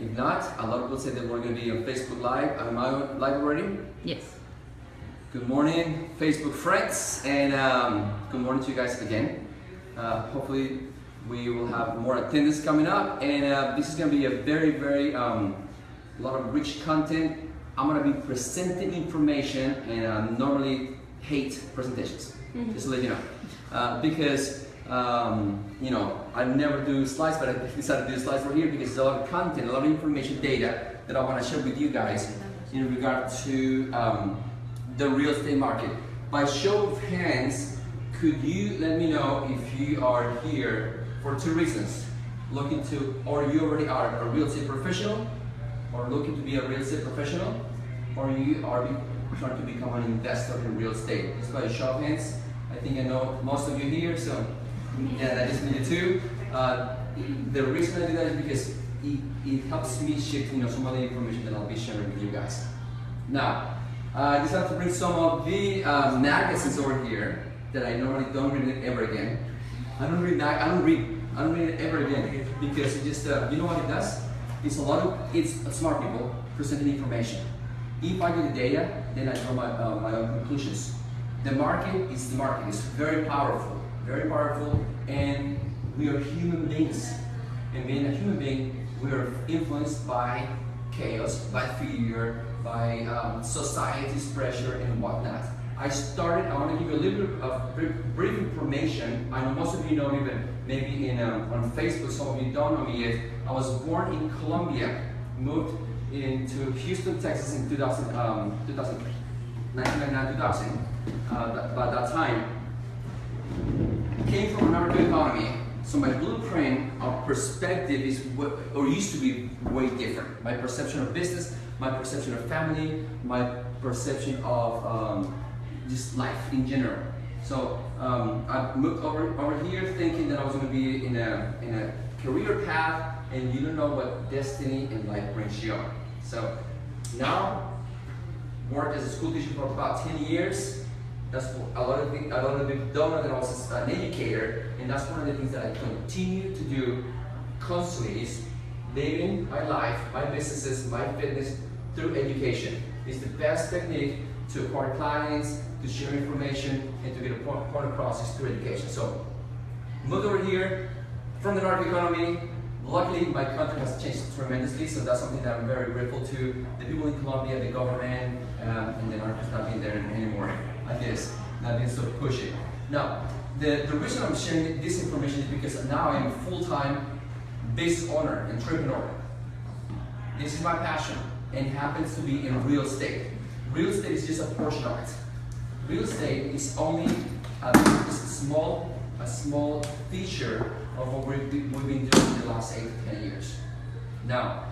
If not, a lot of people say that we're going to be on Facebook Live. Am I live already? Yes. Good morning, Facebook friends, and good morning to you guys again. Hopefully, we will have more attendance coming up, and this is going to be a very, lot of rich content. I'm going to be presenting information, and I normally hate presentations, just to let you know, because you know, I never do slides, but I decided to do slides right here because there's a lot of content, a lot of information, data that I want to share with you guys in regard to the real estate market. By show of hands, could you let me know if you are here for two reasons? Looking to, or you already are a real estate professional, or looking to be a real estate professional, or you are trying to become an investor in real estate. Just by a show of hands, I think I know most of you here, so yeah, that is me too. The reason I do that is because it helps me shift, some of the information that I'll be sharing with you guys. Now, I decided to bring some of the magazines over here that I normally don't read ever again. I don't read it ever again because it just, you know what it does? It's smart people presenting information. If I get the data, then I draw my own conclusions. The market is the market. It's very powerful, and we are human beings. And being a human being, we are influenced by chaos, by fear, by society's pressure and whatnot. I want to give you a little bit of brief information. I know most of you know me, but maybe on Facebook, some of you don't know me yet. I was born in Colombia, moved into Houston, Texas in 1999, 2000. By that time, came from an American economy. So my blueprint of perspective used to be way different. My perception of business, my perception of family, my perception of just life in general. So I moved over here thinking that I was going to be in a career path, and you don't know what destiny and life brings you on. So now, worked as a school teacher for about 10 years. That's a lot of people don't know that I was an educator, and that's one of the things that I continue to do constantly is living my life, my businesses, my fitness through education. It's the best technique to acquire clients, to share information, and to get a point across is through education. So, moved over here from the North economy. Luckily, my country has changed tremendously, so that's something that I'm very grateful to. The people in Colombia, the government, and the North has not been there anymore. I guess, not being so pushy. Now, the reason I'm sharing this information is because now I'm a full-time business owner, entrepreneur. This is my passion, and happens to be in real estate. Real estate is just a portion of it. Real estate is only a small feature of what we've been doing in the last 8 to 10 years. Now,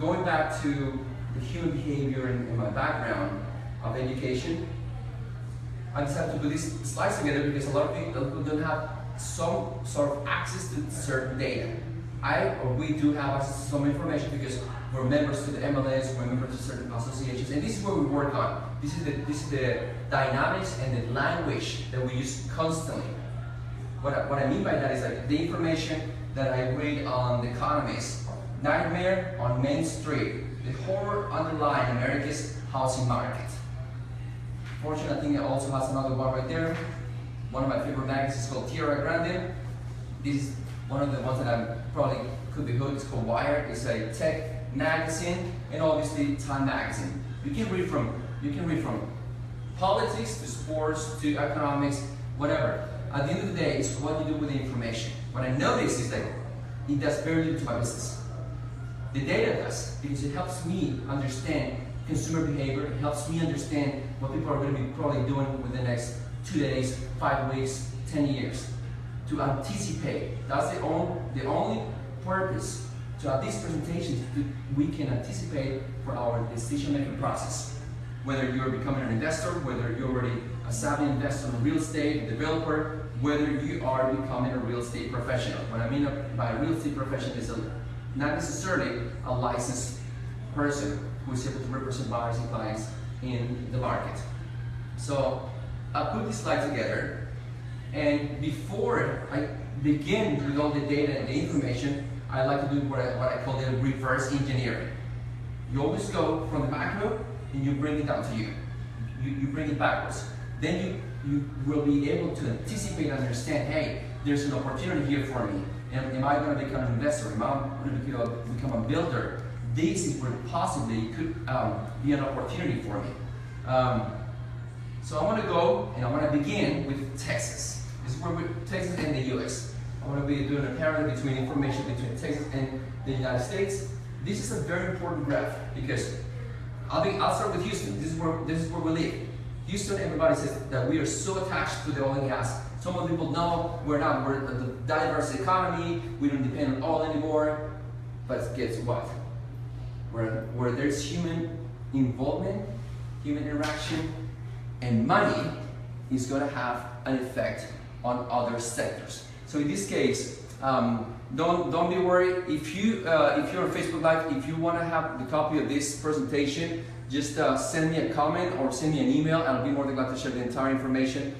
going back to the human behavior and my background of education, I decided to put these slides together because a lot of people don't have some sort of access to certain data. We do have access to some information because we're members to the MLS, we're members to certain associations, and this is where we work on. This is the dynamics and the language that we use constantly. What I mean by that is like the information that I read on The Economist, Nightmare on Main Street, the horror underlying America's housing market. Fortunately, I think it also has another one right there. One of my favorite magazines is called Tierra Grande. This is one of the ones that I probably could be hooked. It's called Wired. It's a tech magazine, and obviously Time magazine. You can read from politics to sports to economics, whatever. At the end of the day, it's what you do with the information. What I notice is that it does very little to my business. The data does, because it helps me understand consumer behavior. It helps me understand what people are going to be probably doing within the next 2 days, 5 weeks, 10 years. To anticipate. That's the only purpose to have these presentations. We can anticipate for our decision-making process. Whether you're becoming an investor, whether you're already a savvy investor in real estate, a developer, whether you are becoming a real estate professional. What I mean by a real estate professional is not necessarily a licensed person who is able to represent buyers and clients in the market. So I put this slide together, and before I begin with all the data and the information, I like to do what I call the reverse engineering. You always go from the macro and you bring it down to you. You bring it backwards. Then you will be able to anticipate and understand, hey, there's an opportunity here for me. Am I going to become an investor? Am I going to become a builder? This is where possibly could be an opportunity for me. So I want to go and I want to begin with Texas. This is where Texas and the US. I want to be doing a parallel between information between Texas and the United States. This is a very important graph because I'll start with Houston. This is where we live. Houston, everybody says that we are so attached to the oil and gas. Some of the people know we're not. We're a diverse economy. We don't depend on oil anymore. But guess what? Where there's human involvement, human interaction, and money is going to have an effect on other sectors. So in this case, don't be worried. If you're on Facebook Live, if you want to have the copy of this presentation, just send me a comment or send me an email, and I'll be more than glad to share the entire information.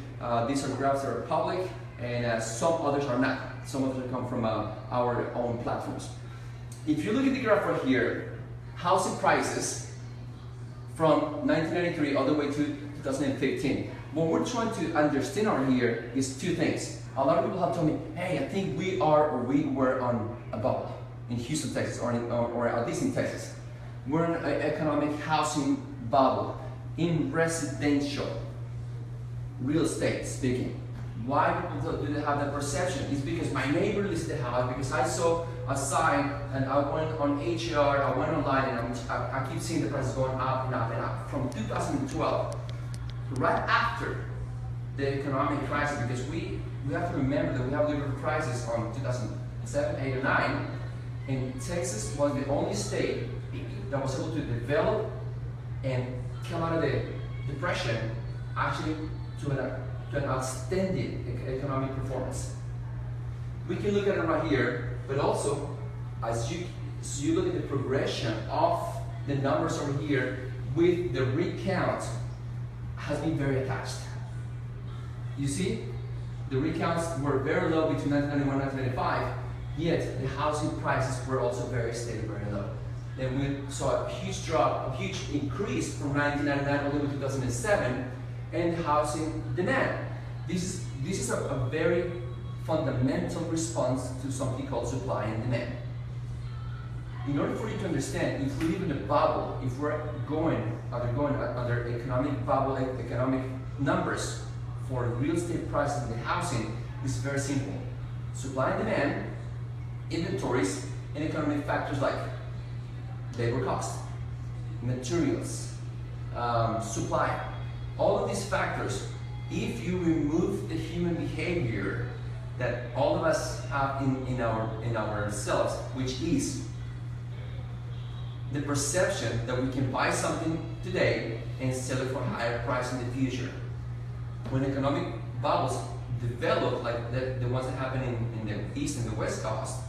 These are graphs that are public, and some others are not. Some others come from our own platforms. If you look at the graph right here, housing prices from 1993 all the way to 2015. What we're trying to understand over here is two things. A lot of people have told me, hey, I think we were on a bubble in Houston, Texas, or at least in Texas. We're in an economic housing bubble in residential real estate speaking. Why people do they have that perception? It's because my neighbor listed a house, because I saw a sign and I went on HR, I went online, and I keep seeing the prices going up and up and up. From 2012, right after the economic crisis, because we have to remember that we have lived crisis on 2007, 8, and 9, and Texas was the only state that was able to develop and come out of the depression actually to an outstanding economic performance. We can look at it right here, but also as you look at the progression of the numbers over here with the recount has been very attached. You see, the recounts were very low between 1991 and 1995, yet the housing prices were also very steady, very low. Then we saw a huge drop, a huge increase from 1999 all the way to 2007, and housing demand. This is a very fundamental response to something called supply and demand. In order for you to understand, if we live in a bubble, if we're undergoing under economic bubble, economic numbers for real estate prices and the housing, it's very simple. Supply and demand, inventories, and economic factors like labor cost, materials, supply. All of these factors, if you remove the human behavior that all of us have in ourselves, which is the perception that we can buy something today and sell it for a higher price in the future. When economic bubbles develop, like the ones that happen in the East and the West Coast,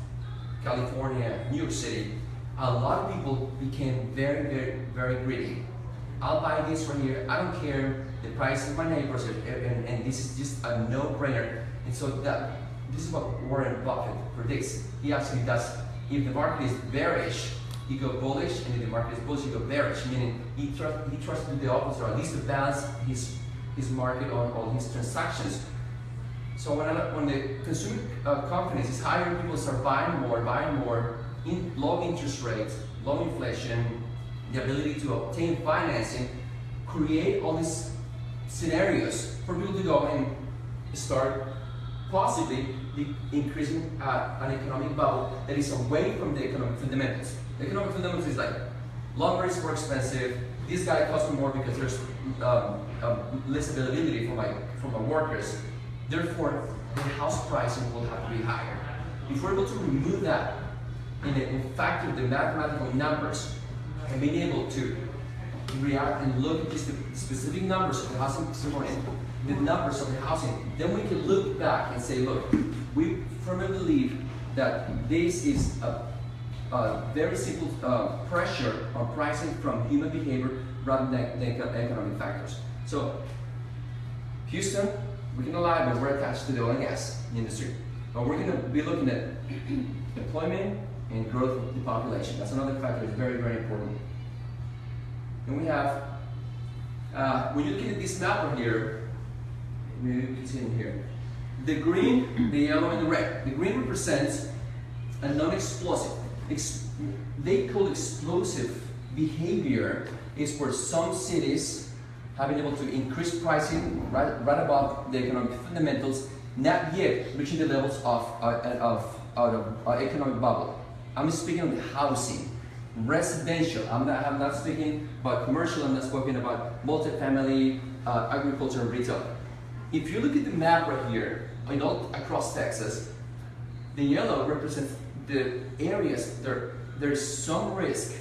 California, New York City, a lot of people became very, very, very greedy. I'll buy this right here, I don't care the price of my neighbors, and this is just a no-brainer. And so this is what Warren Buffett predicts. He actually does. If the market is bearish, you go bullish, and if the market is bullish, you go bearish, meaning he tries to do the opposite, or at least to balance his market on all his transactions. So when the consumer confidence is higher, people start buying more, in low interest rates, low inflation, the ability to obtain financing, create all these scenarios for people to go and start possibly increasing an economic bubble that is away from the economic fundamentals. The economic fundamentals is like, lumber is more expensive, this guy costs me more because there's less availability for my workers. Therefore, the house pricing will have to be higher. If we're able to remove that and factor the mathematical numbers and being able to react and look at just the specific numbers of the housing component, the numbers of the housing, then we can look back and say, look, we firmly believe that this is a very simple pressure on pricing from human behavior rather than economic factors. So, Houston, we can lie, but we're attached to the oil and gas industry. But we're going to be looking at employment, and growth of the population. That's another factor that's very, very important. Then we have, when you look at this map right here, maybe you can see it here. The green, the yellow, and the red. The green represents a non-explosive. They call explosive behavior is for some cities having able to increase pricing right above the economic fundamentals, not yet reaching the levels of economic bubble. I'm speaking of the housing, residential. I'm not speaking about commercial. I'm not speaking about multifamily, agriculture, and retail. If you look at the map right here, all across Texas, the yellow represents the areas there's some risk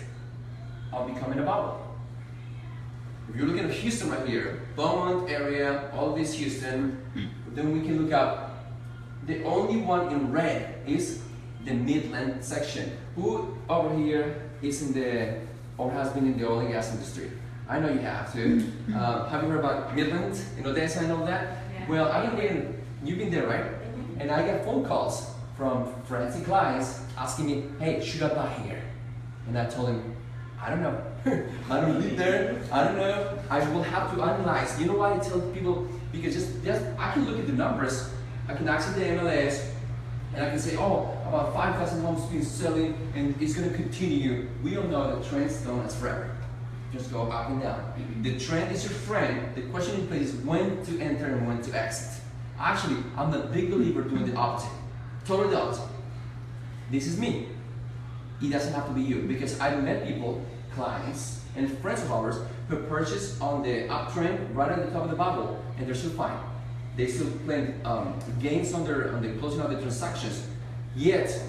of becoming a bubble. If you're looking at Houston right here, Beaumont area, all this Houston, then we can look up. The only one in red is the Midland section. Who over here is in the, or has been in the oil and gas industry? I know you have to. Have you heard about Midland in Odessa and all that? Yeah. Well, you've been there, right? And I get phone calls from friends and clients asking me, hey, should I buy here? And I told him, I don't know. I don't live there. I don't know. I will have to analyze. You know why I tell people? Because just I can look at the numbers. I can access the MLS, and I can say, oh, about 5,000 homes being selling, and it's going to continue. We all know that trends don't last forever. Just go up and down. The trend is your friend. The question in place is when to enter and when to exit. Actually, I'm a big believer doing the opposite. Totally the opposite. This is me. It doesn't have to be you, because I've met people, clients, and friends of ours who purchase on the uptrend right at the top of the bubble, and they're still fine. They still claim gains on the closing of the transactions. Yet,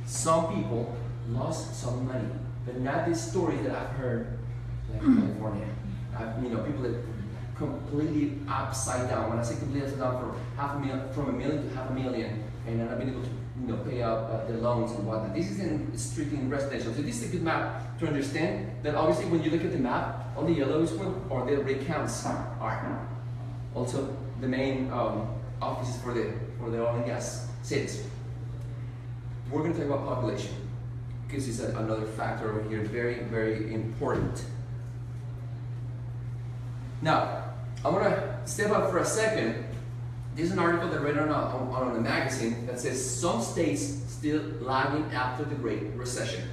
some people lost some money, but not these stories that I've heard, like in California. People that completely upside down. When I say completely upside down, from a million to half a million, and I've been able to pay out the loans and whatnot. This is strictly in residential. So this is a good map to understand that obviously when you look at the map, all the yellow is or the red counts are also the main offices for the oil and gas cities. We're going to talk about population because it's another factor over here, very, very important. Now, I want to step up for a second. There's an article that I read on a magazine that says some states still lagging after the Great Recession.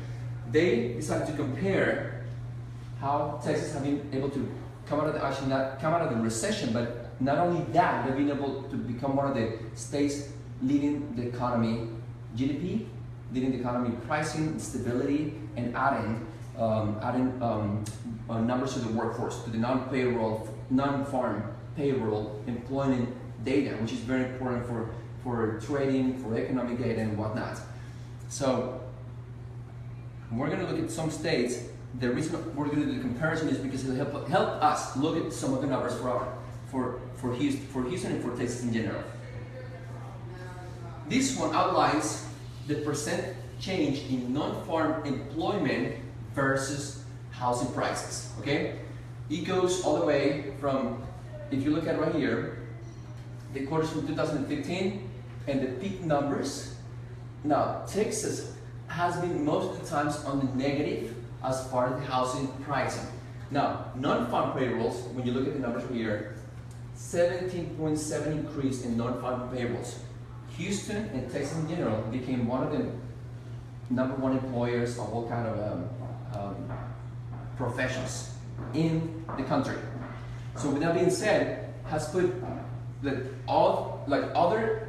They decided to compare how Texas has been able to come out of not come out of the recession, but not only that, they've been able to become one of the states leading the economy GDP, leading the economy pricing, stability, and adding numbers to the workforce, to the non-farm payroll employment data, which is very important for trading, for economic data and whatnot. So we're going to look at some states. The reason we're going to do the comparison is because it'll help us look at some of the numbers for Houston and for Texas in general. This one outlines the percent change in non-farm employment versus housing prices. Okay, it goes all the way from, if you look at right here, the quarters from 2015 and the peak numbers. Now, Texas has been most of the times on the negative as far as the housing pricing. Now, non-farm payrolls, when you look at the numbers here, 17.7 increase in non-farm payrolls. Houston and Texas in general became one of the #1 employers of all kind of professions in the country. So with that being said, has put other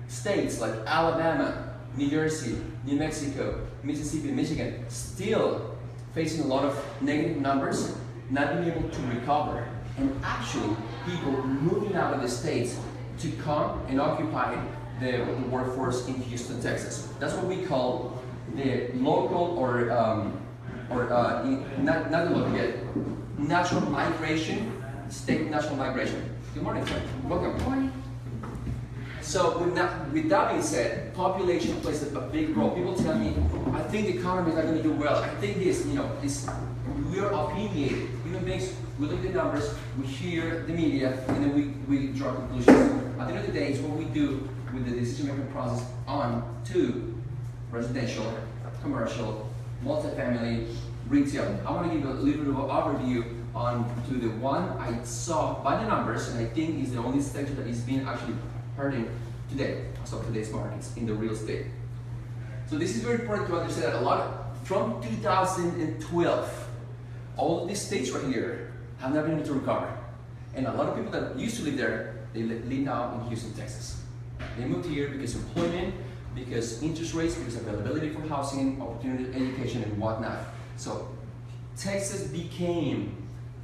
states like Alabama, New Jersey, New Mexico, Mississippi, Michigan, still facing a lot of negative numbers, not being able to recover, and actually people moving out of the states to come and occupy the workforce in Houston, Texas. That's what we call the local not the local yet, natural migration, state natural migration. Good morning, friend. Welcome. Good morning. So with that being said, population plays a big role. People tell me, I think the economy is not going to do well. I think this, we are opinionated. Human beings, we look at the numbers, we hear the media, and then we draw conclusions. At the end of the day, it's what we do with the decision-making process on to residential commercial, multifamily, retail. I want to give a little bit of an overview on to the one I saw by the numbers, and I think is the only sector that is being actually hurting today, so today's markets in the real estate. So this is very important to understand that a lot from 2012, all of these states right here have not been able to recover. And a lot of people that used to live there, they live now in Houston, Texas. They moved here because of employment, because interest rates, because availability for housing, opportunity, education, and whatnot. So Texas became,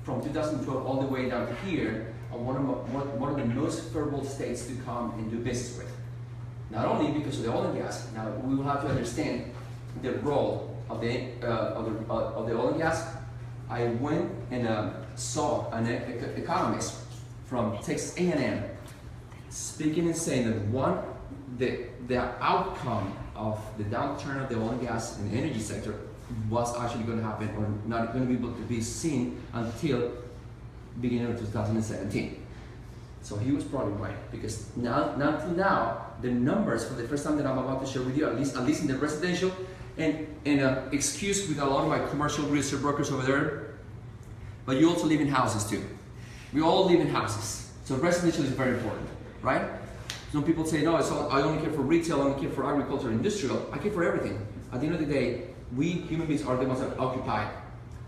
from 2012 all the way down to here, one of the most favorable states to come and do business with. Not only because of the oil and gas. Now we will have to understand the role of the oil and gas. I went and saw an economist from Texas A&M speaking and saying that the outcome of the downturn of the oil and gas and the energy sector was actually going to happen, or not going to be able to be seen until beginning of 2017. So he was probably right, because not until now, the numbers for the first time that I'm about to share with you, at least in the residential, and excuse with a lot of my commercial real estate brokers over there, but you also live in houses too. We all live in houses. So residential is very important, right? Some people say, no, I only care for retail, I only care for agriculture, industrial. I care for everything. At the end of the day, we human beings are the ones that occupy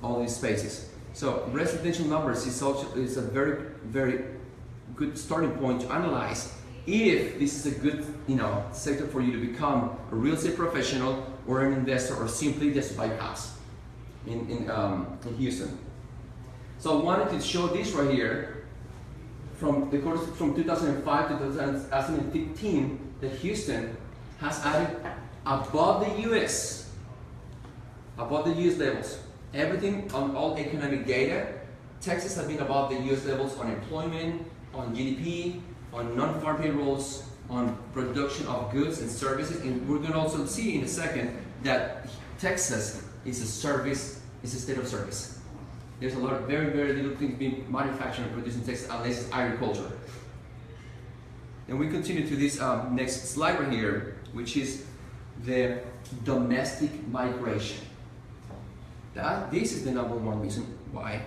all these spaces. So residential numbers is a very, very good starting point to analyze if this is a good sector for you to become a real estate professional or an investor, or simply just buy a house in Houston. So I wanted to show this right here from 2005 to 2015 that Houston has added above the US levels. Everything on all economic data, Texas has been above the US levels on employment, on GDP, on non-farm payrolls, on production of goods and services. And we're going to also see in a second that Texas is a state of service. There's a lot of very, very little things being manufactured and produced in Texas unless it's agriculture. And we continue to this next slide right here, which is the domestic migration. This is the number one reason why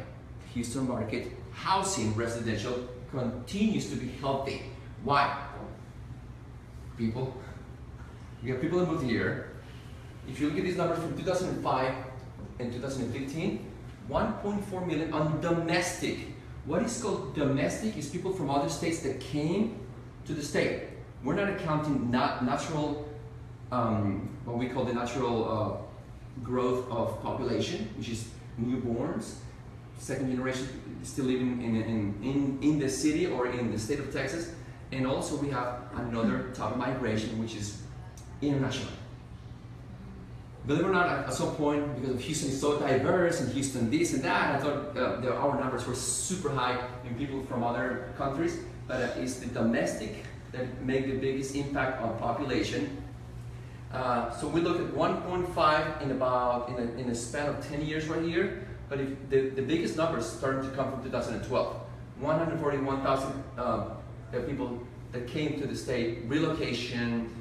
Houston market housing residential continues to be healthy. Why? We have people that moved here. If you look at these numbers from 2005 and 2015, 1.4 million on domestic. What is called domestic is people from other states that came to the state. We're not accounting natural, what we call the natural growth of population, which is newborns, second generation still living in the city or in the state of Texas. And also we have another type of migration, which is international. Believe it or not, at some point, because Houston is so diverse and Houston this and that, I thought our numbers were super high in people from other countries, but it's the domestic that make the biggest impact on population. So we look at 1.5 in a span of 10 years right here, but if the biggest numbers starting to come from 2012. 141,000 people that came to the state, relocation,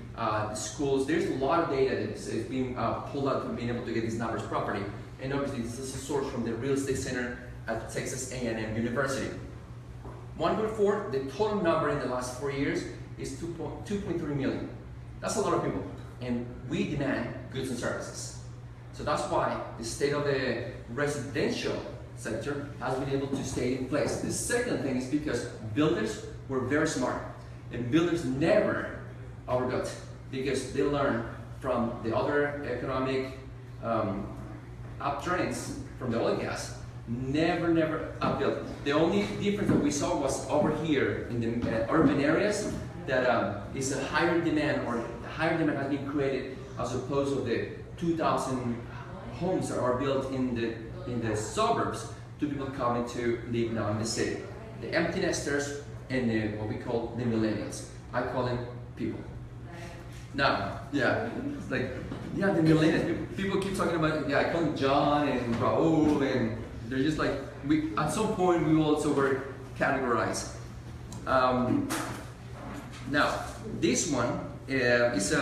schools. There's a lot of data that is being pulled out from being able to get these numbers properly. And obviously this is a source from the Real Estate Center at Texas A&M University. 1.4, the total number in the last 4 years is 2.3 million. That's a lot of people. And we demand goods and services. So that's why the state of the residential sector has been able to stay in place. The second thing is because builders were very smart. And builders never overbuilt because they learned from the other economic uptrends from the oil and gas. Never upbuilt. The only difference that we saw was over here in the urban areas that is a higher demand, or higher demand has been created as opposed to the 2,000 homes that are built in the suburbs to people coming to live now in the city. The empty nesters and what we call the millennials. I call them people. Now, yeah, it's like, yeah, the millennials. People keep talking about, yeah, I call them John and Raul, and they're just like, at some point we also were categorized. Now, this one is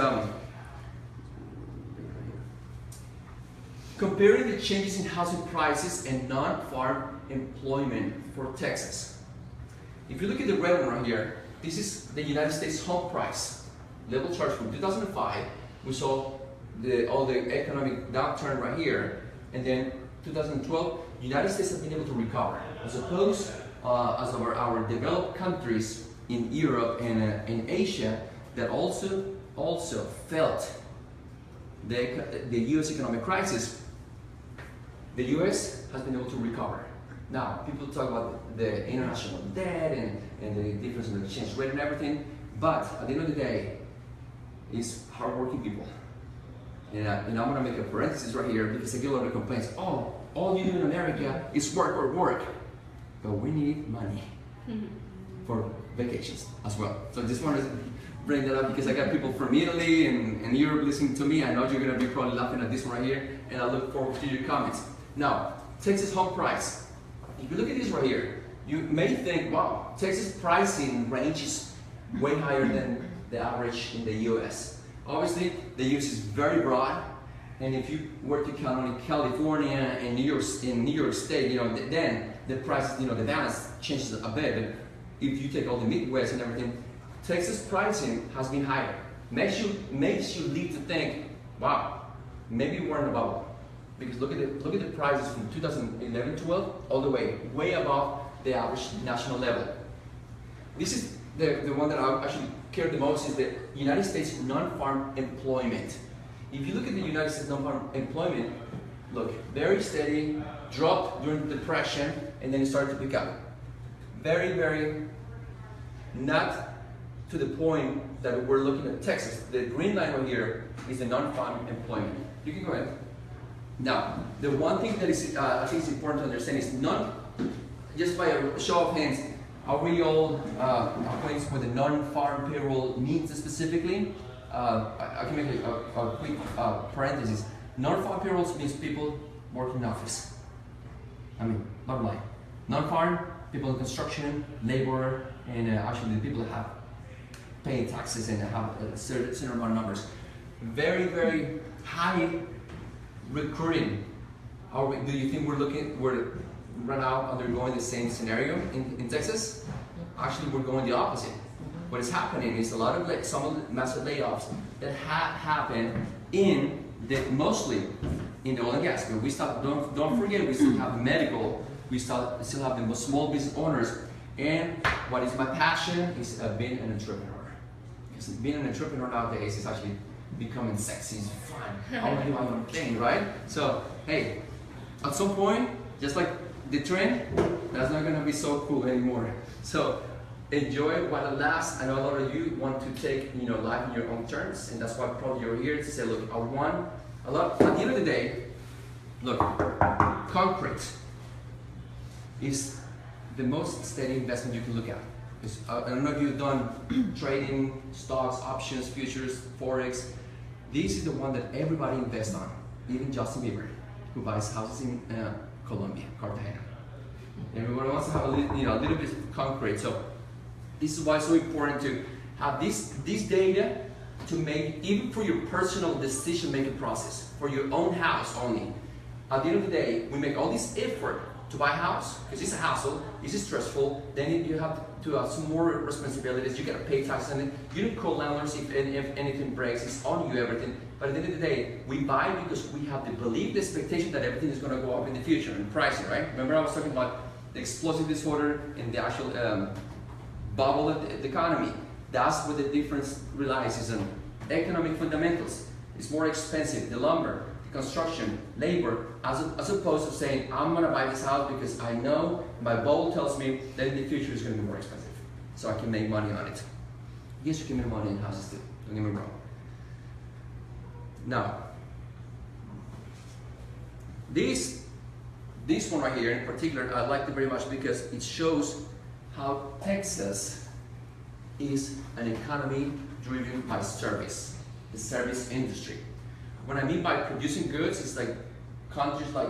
comparing the changes in housing prices and non-farm employment for Texas. If you look at the red one right here, this is the United States home price level chart from 2005. We saw all the economic downturn right here, and then 2012, United States has been able to recover, as opposed as our developed countries in Europe and in Asia that also felt the U.S. economic crisis. The U.S. has been able to recover. Now, people talk about the international debt and the difference in the exchange rate and everything, but at the end of the day, it's hardworking people. And I'm going to make a parenthesis right here because I get a lot of complaints. Oh, all you do in America is work, work, work. But we need money for vacations as well. So I just wanted to bring that up because I got people from Italy and Europe listening to me. I know you're going to be probably laughing at this one right here, and I look forward to your comments. Now, Texas home price. If you look at this right here, you may think, wow, Texas pricing range is way higher than the average in the US. Obviously, the US is very broad, and if you were to count only California and New York State, then the price, the balance changes a bit. But if you take all the Midwest and everything, Texas pricing has been higher. Makes you lead to think, wow, maybe we're in a bubble. Because look at the prices from 2011-12 all the way above the average national level. This is the one that I actually care the most, is the United States non-farm employment. If you look at the United States non-farm employment, look, very steady, dropped during the Depression, and then it started to pick up. Very, very not to the point that we're looking at Texas. The green line right here is the non-farm employment. You can go ahead. Now, the one thing that is, I think is important to understand is just by a show of hands, are we all acquainted with the non-farm payroll means specifically? I can make a quick parenthesis. Non-farm payrolls means people working in office. I mean, bottom line. Non-farm, people in construction, labor, and actually the people that have paying taxes and have a certain amount of numbers. Very, very high recruiting. Do you think we're right now undergoing the same scenario in Texas? Actually, we're going the opposite. What is happening is a lot of some massive layoffs that happen mostly in the oil and gas. But we don't forget, we still have medical, we still have the small business owners. And what is my passion is being an entrepreneur. Because being an entrepreneur nowadays is actually becoming sexy, it's fun. I want to do my own thing, right? So, hey, at some point, just like the trend, that's not going to be so cool anymore. So, enjoy while it lasts. I know a lot of you want to take life in your own terms, and that's why probably you're here to say, look, at the end of the day, look, concrete is the most steady investment you can look at. I don't know if you've done trading, stocks, options, futures, forex. This is the one that everybody invests on, even Justin Bieber, who buys houses in Colombia, Cartagena. Everyone wants to have a little bit of concrete. So this is why it's so important to have this data to make, even for your personal decision-making process, for your own house only. At the end of the day, we make all this effort to buy a house, because it's a hassle, it's stressful, then you have to have some more responsibilities, you gotta pay taxes, and you don't call landlords if anything breaks, it's on you, everything. But at the end of the day, we buy because we have the belief, the expectation that everything is gonna go up in the future, and pricing, right? Remember I was talking about the explosive disorder and the actual bubble of the economy. That's what the difference relies, is on economic fundamentals. It's more expensive, the lumber, construction, labor, as opposed to saying, I'm gonna buy this house because I know my bubble tells me that in the future it's gonna be more expensive, so I can make money on it. Yes, you can make money in houses too, don't get me wrong. Now, this one right here in particular, I liked it very much because it shows how Texas is an economy driven by service, the service industry. What I mean by producing goods is like countries like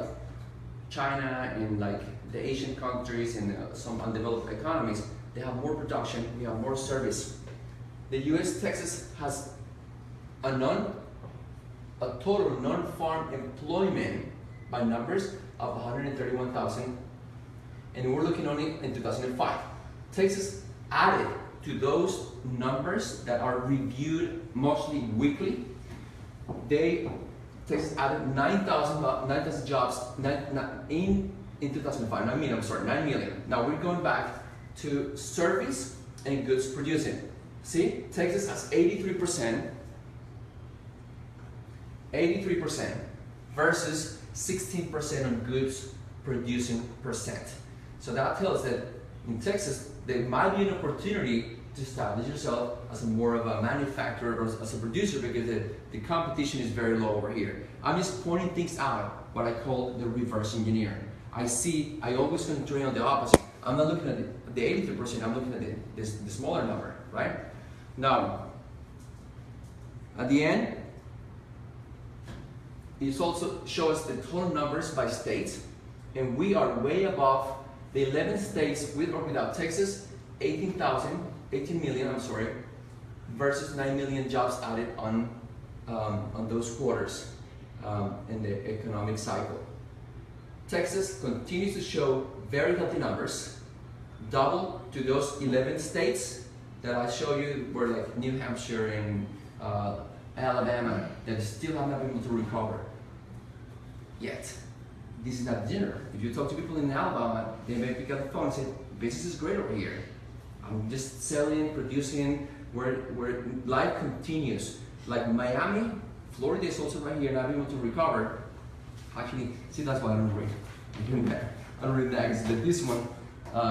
China and like the Asian countries and some undeveloped economies, they have more production, we have more service. The US, Texas has a total non-farm employment by numbers of 131,000, and we're looking only in 2005. Texas added to those numbers that are reviewed mostly weekly. Texas added 9,000 jobs in 2005. 9 million, I'm sorry, 9 million. Now we're going back to service and goods producing. See, Texas has 83% versus 16% on goods producing percent. So that tells that in Texas, there might be an opportunity to establish yourself as more of a manufacturer or as a producer, because the competition is very low over here. I'm just pointing things out, what I call the reverse engineering. I always concentrate on the opposite. I'm not looking at the 83%, I'm looking at the smaller number, right? Now, at the end, it also shows the total numbers by states, and we are way above the 11 states with or without Texas, 18 million, versus 9 million jobs added on those quarters in the economic cycle. Texas continues to show very healthy numbers, double to those 11 states that I show you, were like New Hampshire and Alabama, that still have not been able to recover yet. This is not dinner. If you talk to people in Alabama, they may pick up the phone and say, business is great over here. I'm just selling, producing, where life continues. Like Miami, Florida is also right here, not able to recover. Actually, see, that's why I don't read. I'm doing that. I don't read that. This one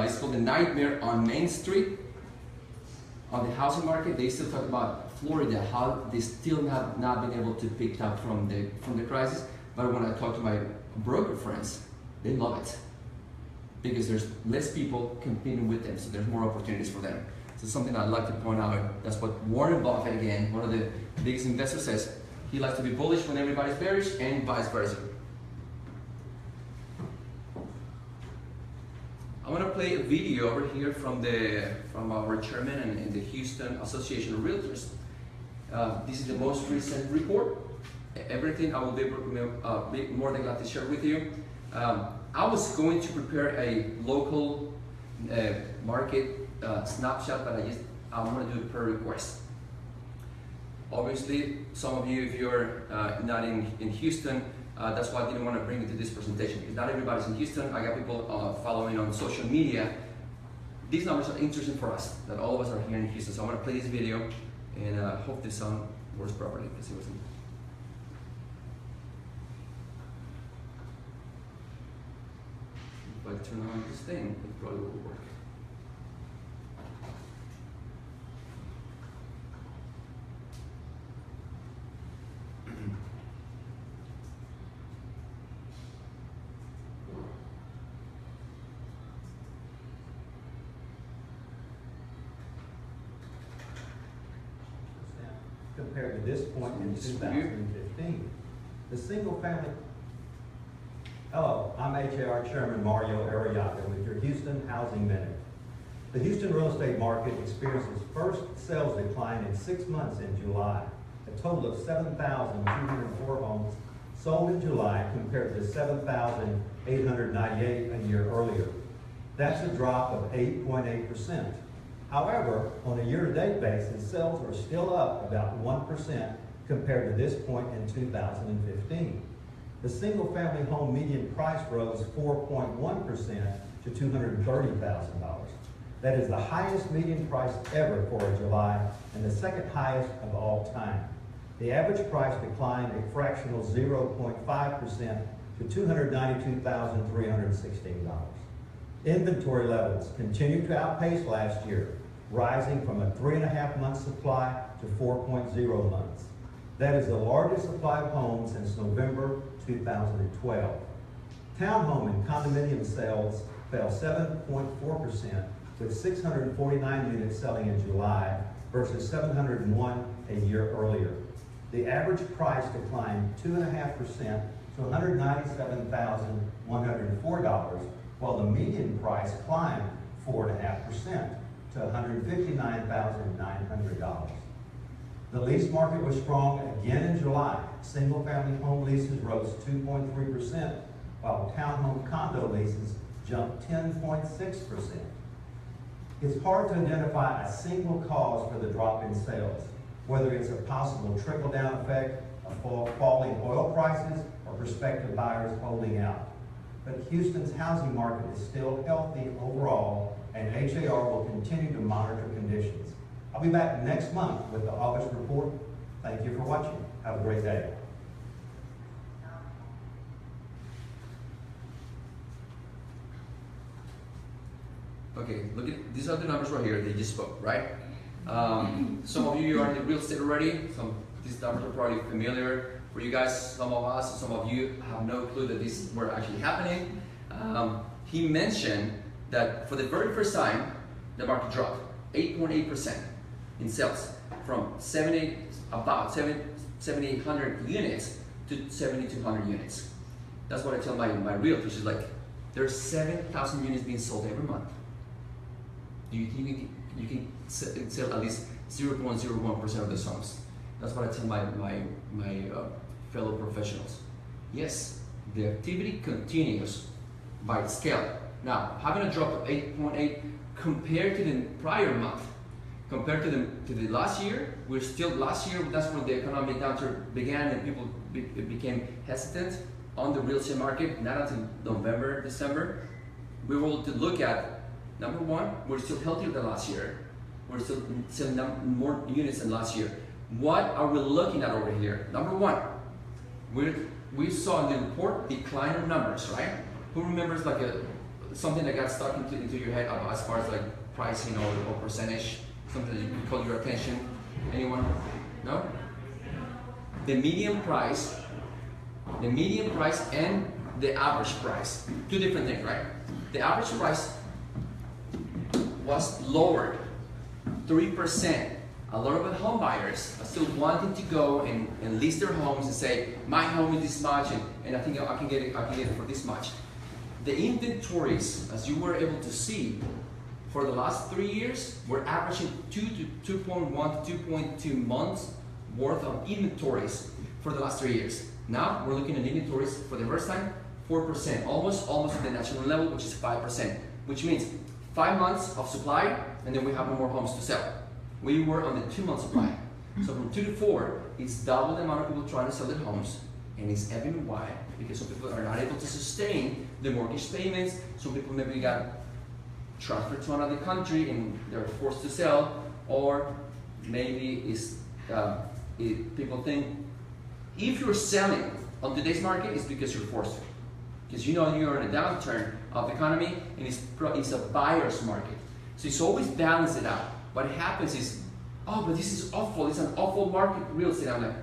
is called The Nightmare on Main Street. On the housing market, they still talk about Florida, how they still have not been able to pick up from the crisis. But when I talk to my broker friends, they love it, because there's less people competing with them, so there's more opportunities for them. So something I'd like to point out, that's what Warren Buffett, again, one of the biggest investors, says. He likes to be bullish when everybody's bearish, and vice versa. I'm gonna play a video over here from our chairman and the Houton Association of Realtors. This is the most recent report. Everything I will be more than glad to share with you. I was going to prepare a local market snapshot, but I want to do it per request. Obviously, some of you, if you're not in Houston, that's why I didn't want to bring it to this presentation, because not everybody's in Houston. I got people following on social media. These numbers are interesting for us, that all of us are here in Houston. So I'm going to play this video, and hope this sound works properly, because it wasn't. If I turn on this thing, it probably will work. Compared to this point in 2015, the single family. Hello, I'm HAR Chairman Mario Arriaga with your Houston Housing Minute. The Houston real estate market experienced its first sales decline in 6 months in July. A total of 7,204 homes sold in July compared to 7,898 a year earlier. That's a drop of 8.8%. However, on a year-to-date basis, sales are still up about 1% compared to this point in 2015. The single-family home median price rose 4.1% to $230,000. That is the highest median price ever for a July and the second highest of all time. The average price declined a fractional 0.5% to $292,316. Inventory levels continue to outpace last year, rising from a 3.5-month supply to 4.0 months. That is the largest supply of homes since November 2012. Townhome and condominium sales fell 7.4%, with 649 units selling in July versus 701 a year earlier. The average price declined 2.5% to $197,104, while the median price climbed 4.5% to $159,900. The lease market was strong again in July. Single-family home leases rose 2.3% while townhome condo leases jumped 10.6%. It's hard to identify a single cause for the drop in sales, whether it's a possible trickle-down effect of falling oil prices or prospective buyers holding out. But Houston's housing market is still healthy overall, and HAR will continue to monitor conditions. I'll be back next month with the August report. Thank you for watching. Have a great day. Okay, look at these are the numbers right here. They just spoke, right? Some of you are in the real estate already. These numbers are probably familiar for you guys. Some of us, some of you have no clue that these were actually happening. He mentioned that for the very first time, the market dropped 8.8% in sales from about 7,800 units to 7,200 units. That's what I tell my realtors. Is like there's 7,000 units being sold every month. Do you think you can sell at least 0.01% of those homes? That's what I tell my fellow professionals. Yes, the activity continues by scale. Now, having a drop of 8.8 compared to the prior month, compared to the last year, we're still last year. That's when the economic downturn began and people became hesitant on the real estate market. Not until November, December, we were able to look at. Number one, we're still healthier than last year. We're still selling more units than last year. What are we looking at over here? Number one, we saw in the report decline of numbers, right? Who remembers like something that got stuck into your head as far as like pricing or percentage, something that you caught your attention? Anyone? No? The median price and the average price. Two different things, right? The average price was lowered 3%. A lot of the home buyers are still wanting to go and list their homes and say, my home is this much and I think I can get it for this much. The inventories, as you were able to see, for the last 3 years, we're averaging 2.1 to 2.2 months worth of inventories for the last 3 years. Now we're looking at inventories for the first time, 4%, almost at the national level, which is 5%, which means 5 months of supply, and then we have no more homes to sell. We were on the 2-month supply. So from 2 to 4, it's double the amount of people trying to sell their homes, and it's evident why, because some people are not able to sustain the mortgage payments. Some people maybe got transferred to another country and they're forced to sell, or maybe people think if you're selling on today's market, it's because you're forced to. Because you know you're in a downturn of the economy and it's a buyer's market. So it's always balance it out. What happens is, oh, but this is awful, it's an awful market, real estate. I'm like,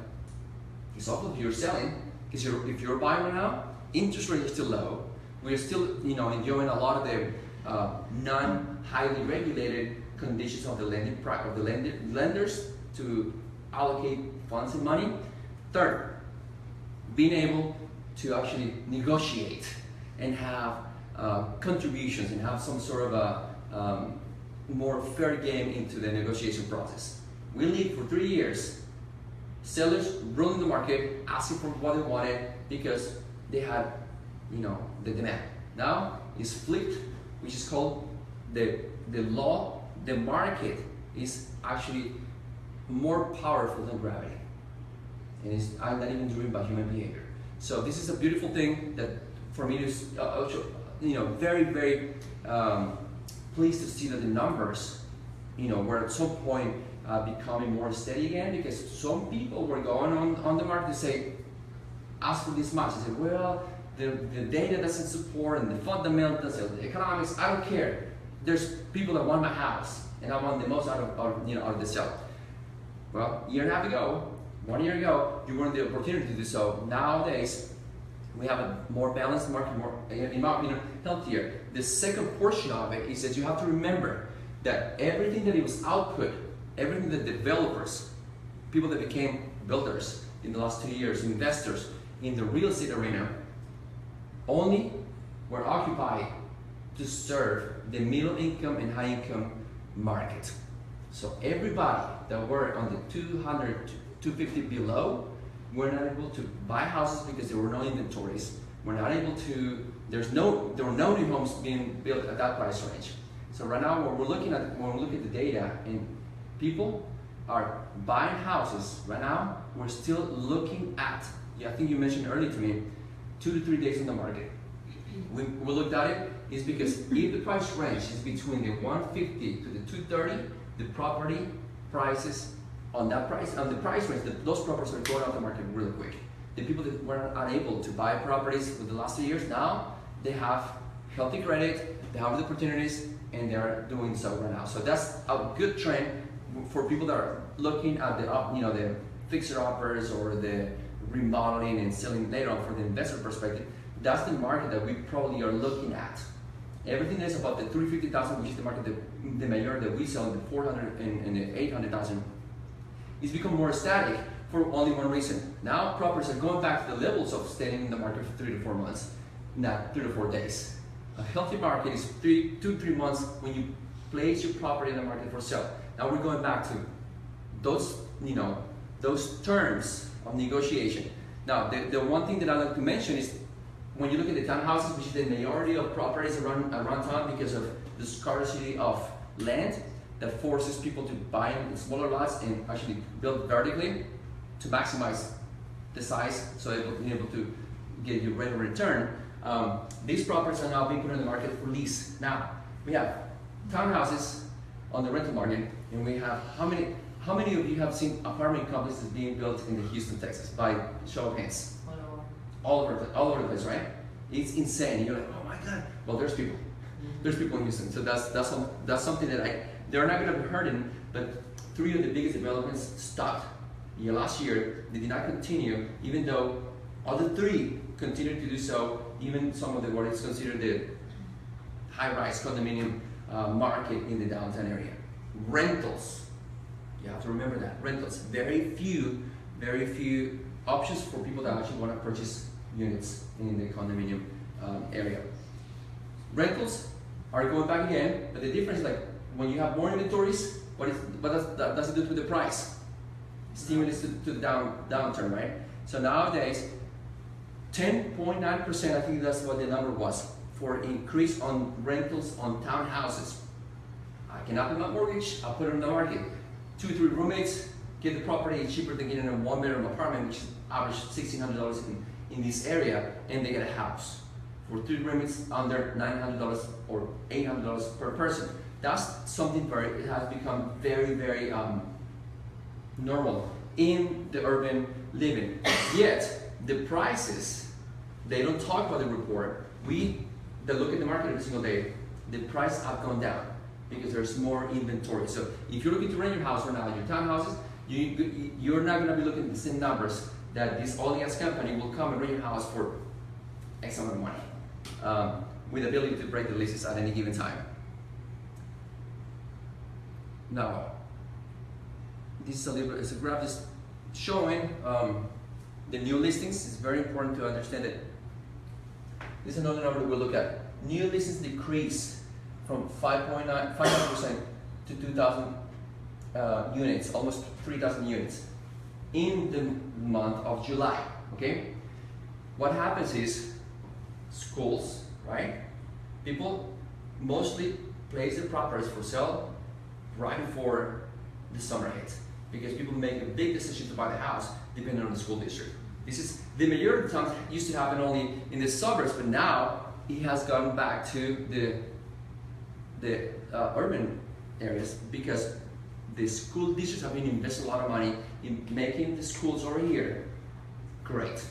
it's awful if you're selling, because if you're buying right now, interest rates are still low. We're still enjoying a lot of the non-highly regulated conditions of the lenders to allocate funds and money. Third, being able to actually negotiate and have contributions and have some sort of a more fair game into the negotiation process. We lived for 3 years, sellers ruling the market, asking for what they wanted because they had, the demand. Now it's flipped, which is called the law. The market is actually more powerful than gravity, and it's not even driven by human behavior. So this is a beautiful thing that for me is very, very pleased to see that the numbers, were at some point becoming more steady again, because some people were going on the market to say, ask for this much. I said, well, the data doesn't support and the fundamentals, the economics, I don't care. There's people that want my house and I want the most out of the sale. Well, 1 year ago, you wanted the opportunity to do so. Nowadays, we have a more balanced market, more, in my opinion, healthier. The second portion of it is that you have to remember that everything that it was output, everything that developers, people that became builders in the last 2 years, investors in the real estate arena, only were occupied to serve the middle income and high income market. So everybody that were on the 200 to 250 below were not able to buy houses because there were no inventories. We're not able to. There were no new homes being built at that price range. So right now, when we look at the data, and people are buying houses right now, we're still looking at. Yeah, I think you mentioned earlier to me, 2 to 3 days on the market. We looked at it is because if the price range is between the 150 to the 230, the property prices on the price range, those properties are going off the market really quick. The people that were unable to buy properties for the last 2 years, now they have healthy credit, they have the opportunities, and they're doing so right now. So that's a good trend for people that are looking at the fixer-uppers or the remodeling and selling later on for the investor perspective. That's the market that we probably are looking at. Everything that's about the 350,000, which is the market the major that we sell, the 400 and the 800,000, is become more static for only one reason. Now properties are going back to the levels of staying in the market for 3 to 4 months, not 3 to 4 days. A healthy market is 2 to 3 months when you place your property in the market for sale. Now we're going back to those terms of negotiation. Now the one thing that I like to mention is when you look at the townhouses, which is the majority of properties around town because of the scarcity of land that forces people to buy in smaller lots and actually build vertically to maximize the size so they'll be able to get your rate of return. These properties are now being put on the market for lease. Now, we have townhouses on the rental market, and we have, how many of you have seen apartment complexes being built in the Houston, Texas, by show of hands? All over the place, right? It's insane. You're like, oh my God. Well, there's people. There's people in Houston. So that's something that they're not going to be hurting, but 3 of the biggest developments stopped last year. They did not continue, even though other 3 continued to do so, even some of the what is considered the high-rise condominium market in the downtown area. Rentals. You have to remember that. Rentals. Very few options for people that actually want to purchase units in the condominium area. Rentals are going back again, but the difference is like when you have more inventories, what does it do to the price? Stimulus to the downturn, right? So nowadays, 10.9%, I think that's what the number was, for increase on rentals on townhouses. I cannot pay my mortgage, I'll put it on the market. 2 or 3 roommates, get the property cheaper than getting a 1-bedroom apartment, which is average $1,600 in this area, and they get a house for 3 roommates under $900 or $800 per person. That's something it has become very normal in the urban living. Yet the prices, they don't talk about the report. They look at the market every single day. The price have gone down because there's more inventory. So if you're looking to rent your house right now, your townhouses, you're not going to be looking at the same numbers that this oil and gas company will come and rent your house for X amount of money, with the ability to break the leases at any given time. Now, this is a graph just showing the new listings. It's very important to understand that this is another number that we'll look at. New listings decrease from 5.9% to 2,000 units, almost 3,000 units in the month of July, okay? What happens is schools, right? People mostly place their properties for sale right before the summer hits because people make a big decision to buy the house depending on the school district. This is the majority of the times used to happen only in the suburbs, but now it has gone back to the urban areas because the school districts have been investing a lot of money in making the schools over here great.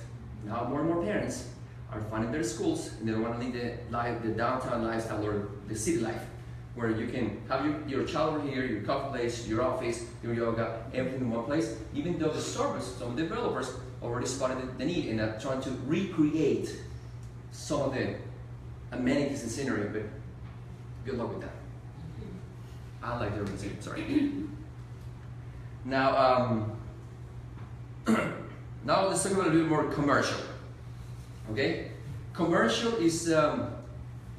Now more and more parents are finding their schools and they don't want to leave the downtown lifestyle or the city life where you can have your child over here, your coffee place, your office, your yoga, everything in one place, even though the suburbs, some developers already spotted the need and are trying to recreate some of the amenities and scenery, but good luck with that. I like the urban city, sorry. Now, now let's talk about a little more commercial. Okay, commercial is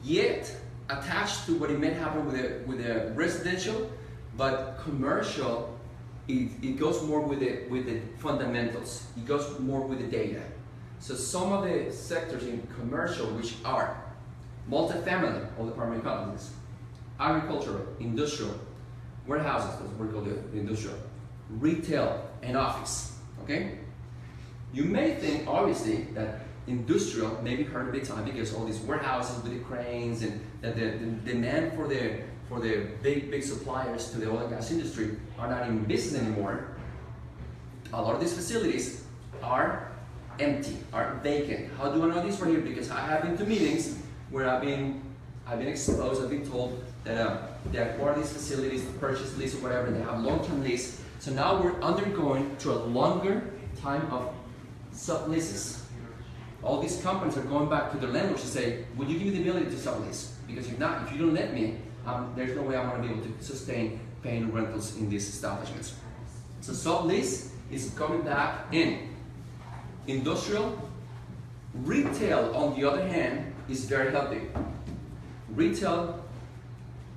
yet attached to what it may happen with a residential, but commercial it goes more with the fundamentals. It goes more with the data. So some of the sectors in commercial, which are multifamily, all the primary complexes, agricultural, industrial, warehouses, that's what we call the industrial, retail, and office, okay? You may think, obviously, that industrial maybe hurt a big time because all these warehouses with the cranes and that the demand for the big suppliers to the oil and gas industry are not in business anymore. A lot of these facilities are empty, are vacant. How do I know this right here? Because I have been to meetings where I've been exposed, I've been told that they acquire these facilities, purchase lease or whatever, and they have long-term lease. So now we're undergoing to a longer time of subleases. All these companies are going back to their landlords to say, would you give me the ability to sublease? Because if not, if you don't let me, there's no way I'm going to be able to sustain paying rentals in these establishments. So sublease is coming back in. Industrial. Retail, on the other hand, is very healthy. Retail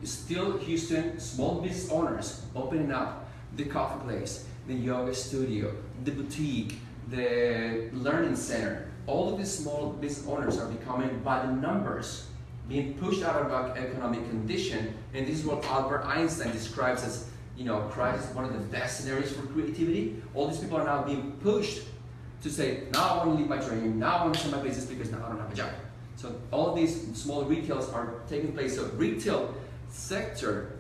is still Houston, small business owners opening up the coffee place, the yoga studio, the boutique, the learning center. All of these small business owners are becoming, by the numbers, being pushed out of our economic condition, and this is what Albert Einstein describes as, crisis, one of the best scenarios for creativity. All these people are now being pushed to say, now I want to leave my dream, now I want to start my business because now I don't have a job. So all of these small retails are taking place. So retail sector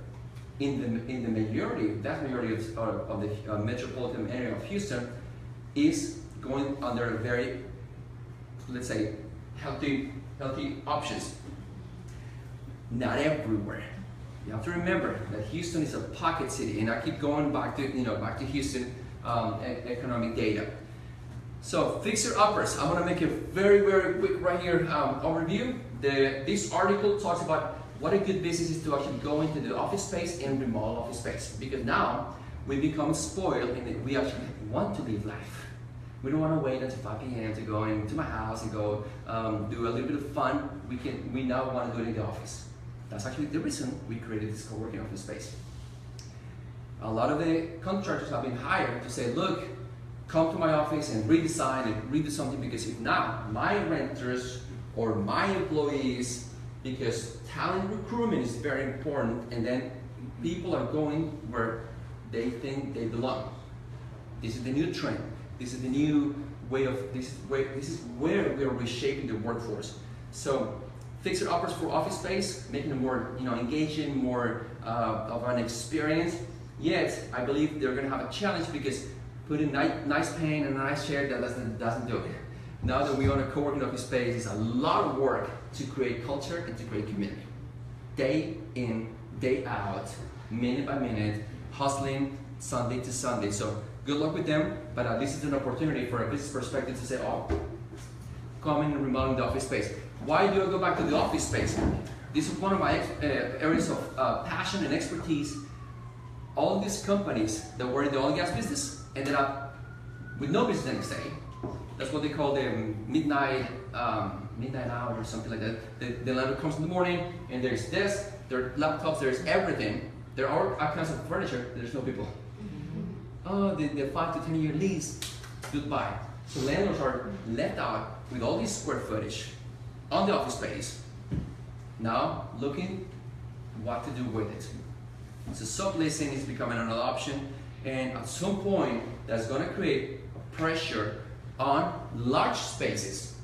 in the majority, vast majority of the metropolitan area of Houston is going under a very, let's say, healthy options. Not everywhere. You have to remember that Houston is a pocket city, and I keep going back to Houston economic data. So fixer-uppers, I'm going to make a very, very quick right here overview. This article talks about what a good business is to actually go into the office space and remodel office space. Because now we become spoiled and we actually want to live life. We don't want to wait until 5 p.m. to go into my house and go do a little bit of fun. We now want to do it in the office. That's actually the reason we created this co-working office space. A lot of the contractors have been hired to say, look, come to my office and redesign and redo something, because if not, my renters or my employees, because talent recruitment is very important, and then people are going where they think they belong. This is the new trend. This is the new way of, this is where we are reshaping the workforce. So fixer-uppers for office space, making it more engaging, more of an experience. Yet, I believe they're going to have a challenge because putting nice paint and a nice chair, that doesn't do it. Now that we own a co-working office space, it's a lot of work to create culture and to create community. Day in, day out, minute by minute, hustling Sunday to Sunday. So good luck with them, but this is an opportunity for a business perspective to say, oh, come in and remodeling the office space. Why do I go back to the office space? This is one of my areas of passion and expertise. All of these companies that were in the oil and gas business ended up with no business the next day. That's what they call the midnight hour or something like that. The landlord comes in the morning and there's this, there are laptops, there's everything. There are all kinds of furniture, there's no people. Oh, the 5 to 10 year lease, goodbye. So landlords are left out with all this square footage on the office space. Now looking what to do with it. So subleasing is becoming another option, and at some point that's going to create pressure on large spaces.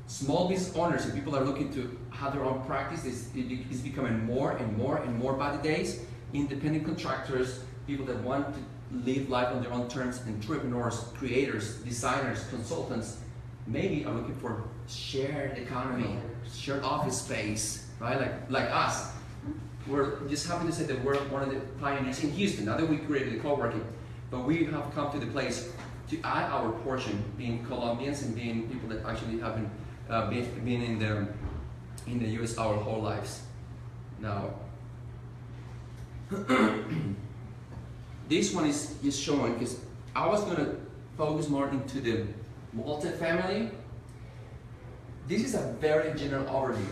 Small business owners and people are looking to have their own practice. It's becoming more and more and more by the days. Independent contractors, people that want to live life on their own terms, entrepreneurs, creators, designers, consultants, maybe are looking for shared economy, shared office space, right? Like us. We're just happy to say that we're one of the pioneers in Houston. Now that we created the co-working, but we have come to the place to add our portion, being Colombians and being people that actually haven't been in the U.S. our whole lives. Now, this one is showing, because I was going to focus more into the multifamily. This is a very general overview,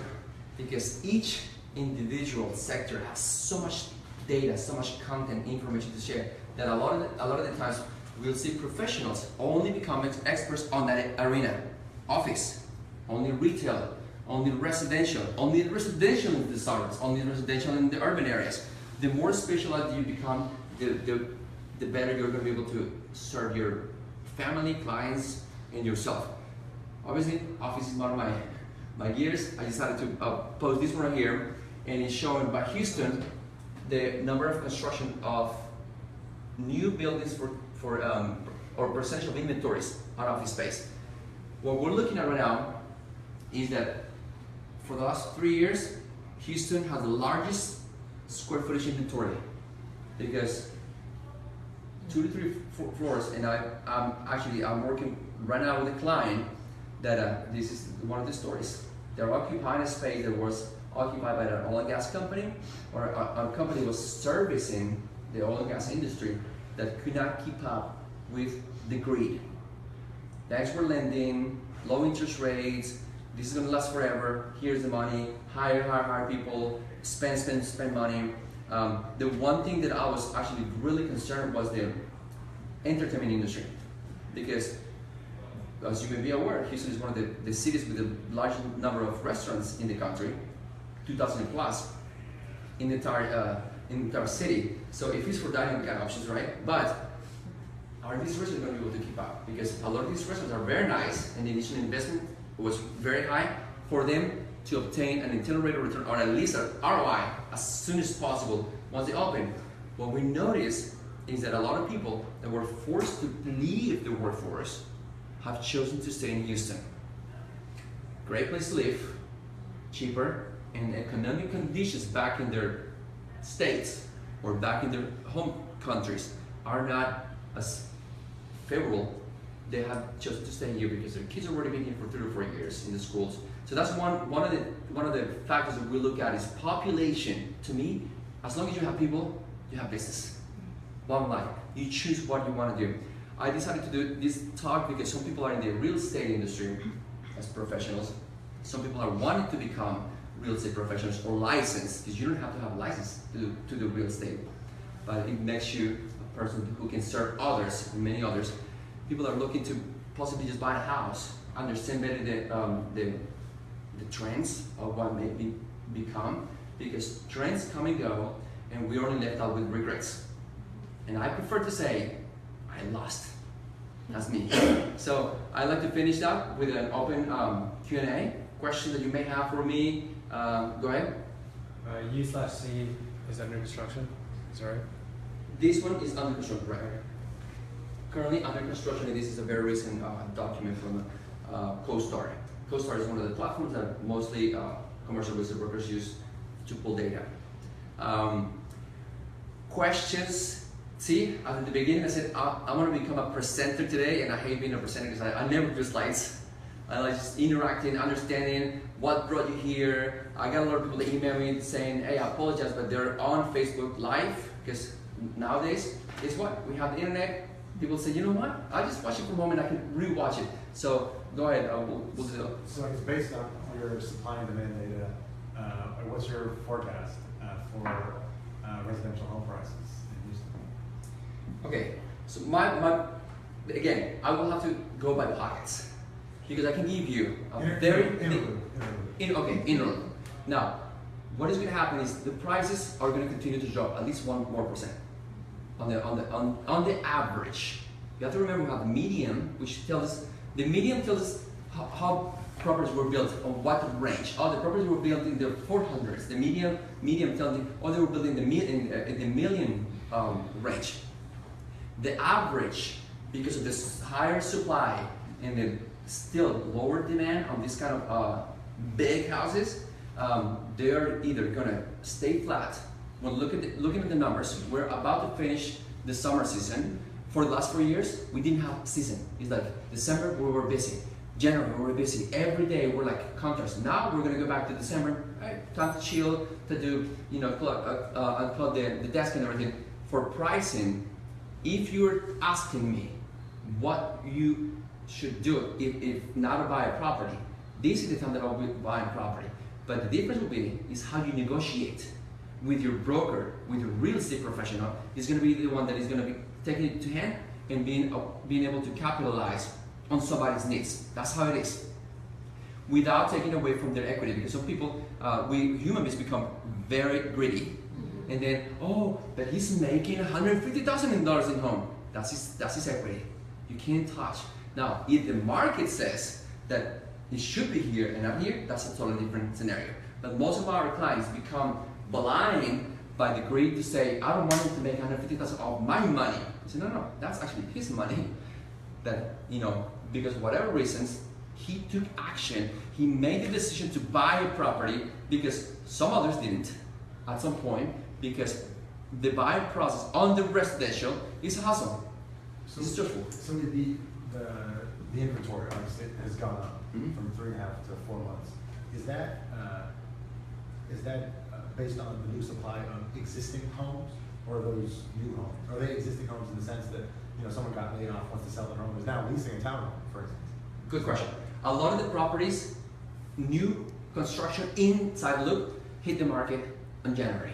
because each individual sector has so much data, so much content, information to share, that a lot of the times we'll see professionals only become experts on that arena, office, only retail, only residential in the suburbs, only residential in the urban areas. The more specialized you become, the better you're going to be able to serve your family, clients, and yourself. Obviously, office is one of my gears. I decided to post this one right here, and it's showing by Houston the number of construction of new buildings or percentage of inventories on office space. What we're looking at right now is that for the last 3 years, Houston has the largest square footage inventory, because 2 to 3 floors, and I'm working right now with a client that this is one of the stories. They're occupying a space that was occupied by an oil and gas company, or a company was servicing the oil and gas industry that could not keep up with the greed. Banks were lending, low interest rates, this is going to last forever, here's the money, hire people, spend money. The one thing that I was actually really concerned was the entertainment industry, because as you may be aware, Houston is one of the cities with the largest number of restaurants in the country, 2,000 plus in the entire city. So if it's for dining, we got options, right? But are these restaurants going to be able to keep up? Because a lot of these restaurants are very nice, and the initial investment was very high for them to obtain an internal rate of return, or at least an ROI, as soon as possible once they open. What we noticed is that a lot of people that were forced to leave the workforce have chosen to stay in Houston. Great place to live, cheaper, and economic conditions back in their states or back in their home countries are not as favorable. They have chosen to stay here because their kids are already been here for 3 or 4 years in the schools. So that's one of the factors that we look at is population. To me, as long as you have people, you have business. Bottom line, you choose what you want to do. I decided to do this talk because some people are in the real estate industry as professionals. Some people are wanting to become real estate professionals or licensed, because you don't have to have a license to do real estate, but it makes you a person who can serve others and many others. People are looking to possibly just buy a house, understand better the trends of what may become, because trends come and go, and we're only left out with regrets. And I prefer to say, I lost. That's me. So I'd like to finish that with an open Q&A. Question that you may have for me. Go ahead. U/C is under construction, is that right? This one is under construction, right? Currently under construction, and this is a very recent document from CoStar. CoStar is one of the platforms that mostly commercial real estate brokers use to pull data. Questions? See, at the beginning I said I want to become a presenter today, and I hate being a presenter because I never do slides. I like just interacting, understanding what brought you here. I got a lot of people that email me saying, hey, I apologize, but they're on Facebook Live, because nowadays, guess what? We have the internet. People say, you know what? I just watch it from home and I can re-watch it. So go ahead, we'll do it. So it's based on your supply and demand data. What's your forecast for residential home prices in Houston? Okay, so again, I will have to go by pockets, because I can give you a interlude. Now, what is going to happen is the prices are going to continue to drop at least 1% more on the average. You have to remember we have the median, which tells us how properties were built on what range. Oh, the properties were built in the 400s. The median tells you, oh, they were built in the million range. The average, because of this higher supply and the still lower demand on this kind of big houses, they are either going to stay flat. When looking at the numbers, we're about to finish the summer season. For the last 4 years, we didn't have season. It's like December, we were busy. January, we were busy. Every day, we're like contrast. Now we're going to go back to December. Right? Time to chill, to do, unplug the desk and everything. For pricing, if you're asking me what you should do if not to buy a property, this is the time that I'll be buying property. But the difference will be is how you negotiate with your broker, with your real estate professional. Is going to be the one that is going to be taking it to hand and being able to capitalize on somebody's needs. That's how it is. without taking away from their equity. Because some people, we human beings become very greedy, and then, oh, but he's making $150,000 in home. That's his equity. You can't touch. Now, if the market says that it should be here and not here, that's a totally different scenario. But most of our clients become blind by the greed to say, I don't want him to make $150,000 of my money. I say, no, that's actually his money. That, because of whatever reasons, he took action. He made the decision to buy a property because some others didn't at some point, because the buying process on the residential is a hassle. So, it's stressful. So the inventory obviously has gone up from 3.5 to 4 months. Is that based on the new supply of existing homes, or are those new homes? Are they existing homes in the sense that someone got laid off, wants to sell their home, is now leasing a townhome, for instance? Good question. A lot of the properties, new construction inside Loop, hit the market in January.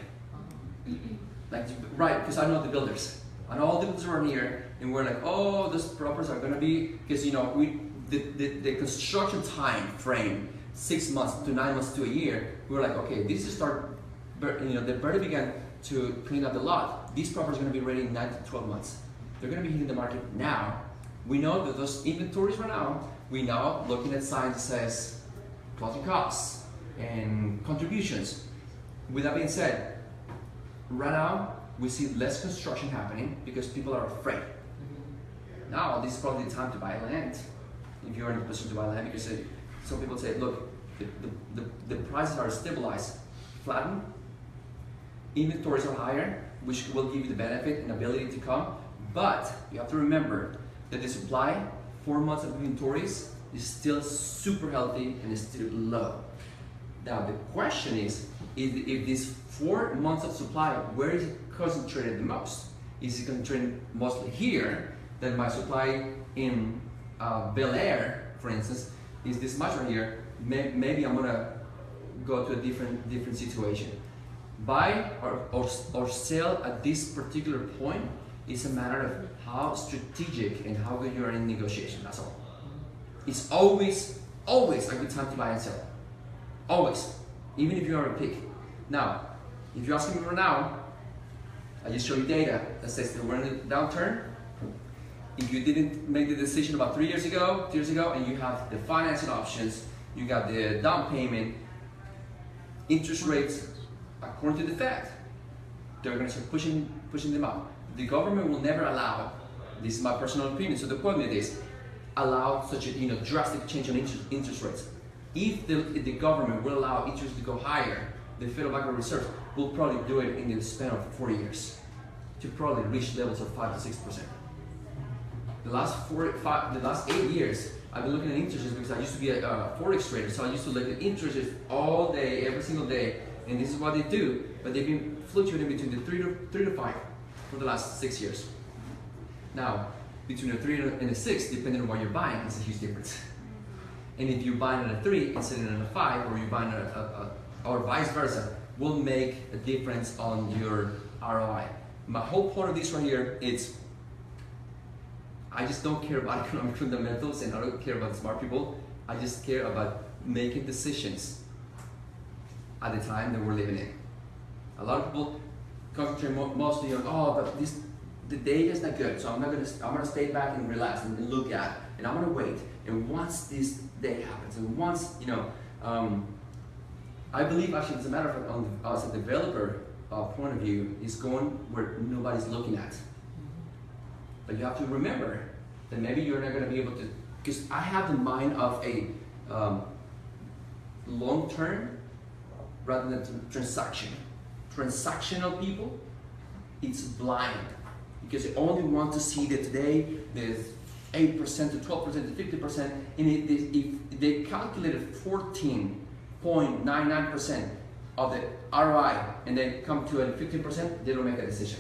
Right, because I know the builders. I know all the builders around here, and we're like, oh, those properties are gonna be, because the construction time frame, 6 months to 9 months to a year, we were like, okay, this is they barely began to clean up the lot. These properties are gonna be ready in 9 to 12 months. They're gonna be hitting the market now. We know that those inventories right now, we now looking at signs that says closing costs and contributions. With that being said, right now we see less construction happening because people are afraid. Now this is probably the time to buy land, if you're in a position to buy land, because some people say, look, the prices are stabilized, flattened, inventories are higher, which will give you the benefit and ability to come, but you have to remember that the supply, 4 months of inventories, is still super healthy and is still low. Now the question is, if this 4 months of supply, where is it concentrated the most? Is it concentrated mostly here? Then my supply in Bel Air, for instance, is this much right here. Maybe I'm gonna go to a different situation. Buy or sell at this particular point is a matter of how strategic and how good you are in negotiation. That's all. It's always a good time to buy and sell. Always, even if you are a pig. Now, if you're asking me right now, I just show you data that says that we're in a downturn. If you didn't make the decision about 3 years ago, 2 years ago, and you have the financing options, you got the down payment, interest rates, according to the Fed, they're going to start pushing them up. The government will never allow, this is my personal opinion, so the point is, allow such a drastic change in interest rates. If the government will allow interest to go higher, the Federal Bank Reserve will probably do it in the span of 4 years to probably reach levels of 5 to 6%. The last 8 years, I've been looking at interest rates because I used to be a forex trader, so I used to look at interest rates all day, every single day, and this is what they do. But they've been fluctuating between the 3 to 5 for the last 6 years. Now, between a 3 and a 6, depending on what you're buying, it's a huge difference. And if you're buying at a 3 instead of a 5, or you're buying or vice versa, will make a difference on your ROI. My whole point of this right here is, I just don't care about economic fundamentals and I don't care about smart people. I just care about making decisions at the time that we're living in. A lot of people concentrate mostly on, but the data is not good, so I'm gonna stay back and relax and look at, and I'm gonna wait. And once this day happens, and once I believe actually, as a matter of fact, as a developer point of view, is going where nobody's looking at. But you have to remember that maybe you're not going to be able to, because I have the mind of a long term rather than transaction. Transactional people, it's blind because they only want to see that today there's 8% to 12% to 50%, and if they calculated 14.99% of the ROI and they come to a 15%, they don't make a decision.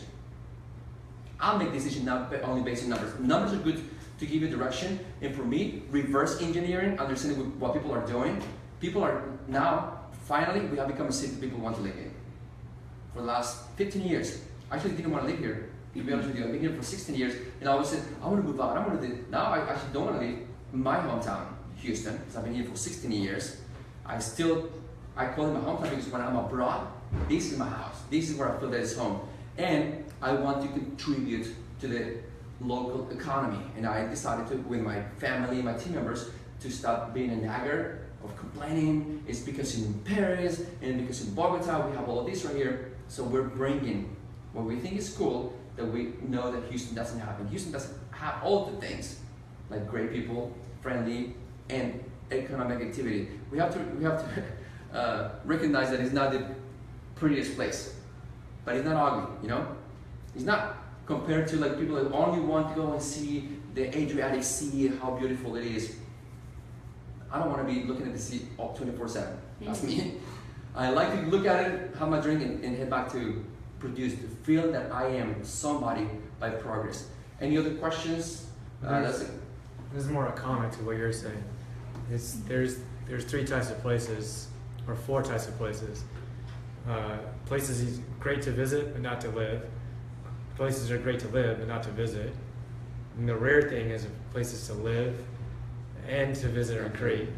I'll make decisions now only based on numbers. Numbers are good to give you direction, and for me, reverse engineering, understanding what people are doing. People are now, finally, we have become a city people want to live in. For the last 15 years, I actually didn't want to live here. To be honest with you, I've been here for 16 years, and I always said, I want to move out, now I actually don't want to leave my hometown. Houston, because I've been here for 16 years. I call it my hometown because when I'm abroad, this is my house. This is where I feel that it's home. And I want to contribute to the local economy. And I decided to, with my family, my team members, to stop being a nagger of complaining. It's because in Paris and because in Bogota we have all of this right here. So we're bringing what we think is cool that we know that Houston doesn't have. And Houston doesn't have all the things like great people, friendly, and economic activity. We have to recognize that it's not the prettiest place, but it's not ugly. You know, it's not compared to like people that only want to go and see the Adriatic Sea, how beautiful it is. I don't want to be looking at the sea 24/7. That's me. I like to look at it, have my drink, and head back to produce, to feel that I am somebody by progress. Any other questions? That's it. This is more a comment to what you're saying. There's 3 types of places, or 4 types of places. Places great to visit but not to live. Places are great to live but not to visit. And the rare thing is places to live and to visit are great.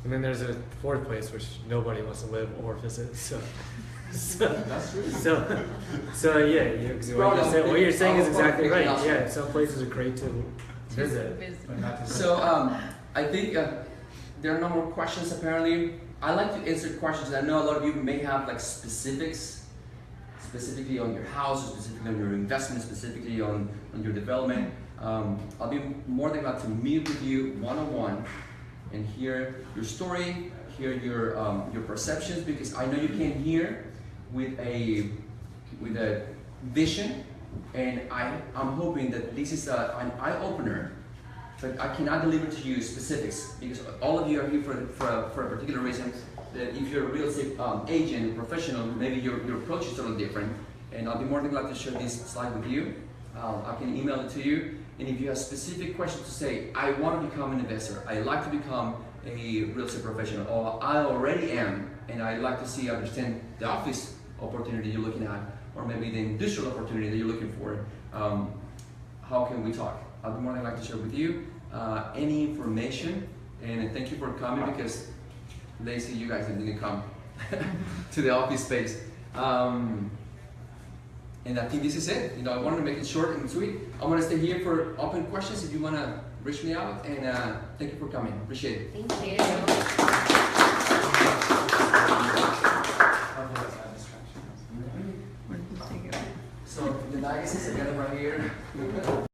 And then there's a 4th place which nobody wants to live or visit. So That's true. yeah, what you're saying is exactly right. Yeah, some places are great to visit, but not to visit. So I think there are no more questions apparently. I like to answer questions. I know a lot of you may have like specifics, specifically on your house, specifically on your investment, specifically on your development. I'll be more than glad to meet with you one-on-one and hear your story, hear your perceptions, because I know you came here with a vision, and I'm hoping that this is an eye-opener. But I cannot deliver to you specifics because all of you are here for a particular reason. That if you're a real estate agent, professional, maybe your approach is totally different. And I'll be more than glad to share this slide with you. I can email it to you. And if you have specific questions to say, I want to become an investor, I like to become a real estate professional, or I already am, and I like to understand the office opportunity you're looking at, or maybe the industrial opportunity that you're looking for, how can we talk? I'll be more than glad to share with you any information, and thank you for coming because lazy you guys didn't come to the office space. And I think this is it. You know, I wanted to make it short and sweet. I'm gonna stay here for open questions if you wanna reach me out, and thank you for coming. Appreciate it. Thank you. So the diagnosis again right here.